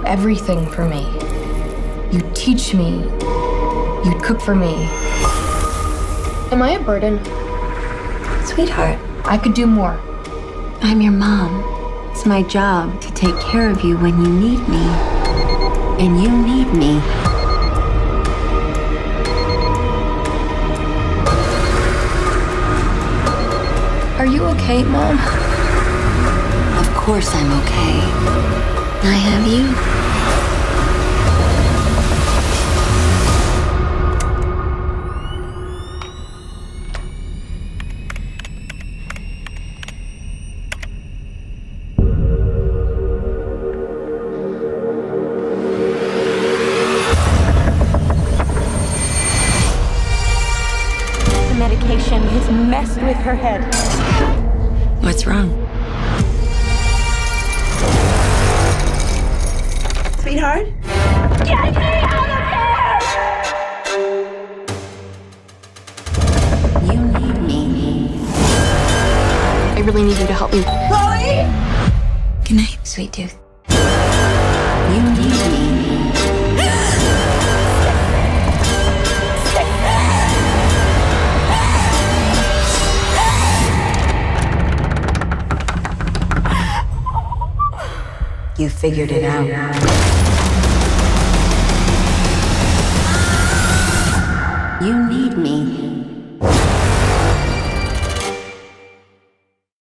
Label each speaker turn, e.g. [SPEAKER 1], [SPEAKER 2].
[SPEAKER 1] everything for me. You'd teach me. You'd cook for me. Am I a burden?
[SPEAKER 2] Sweetheart,
[SPEAKER 1] I could do more.
[SPEAKER 2] I'm your mom. It's my job to take care of you when you need me. And you need me.
[SPEAKER 1] Are you okay, Mom?
[SPEAKER 2] Of course I'm okay. I have you.
[SPEAKER 3] The medication has messed with her head.
[SPEAKER 2] What's wrong?
[SPEAKER 3] Sweetheart? Get me out of here!
[SPEAKER 2] You need me.
[SPEAKER 1] I really need you to help me.
[SPEAKER 3] Chloe!
[SPEAKER 2] Good night, sweet tooth. You need me. You figured it out. You need me.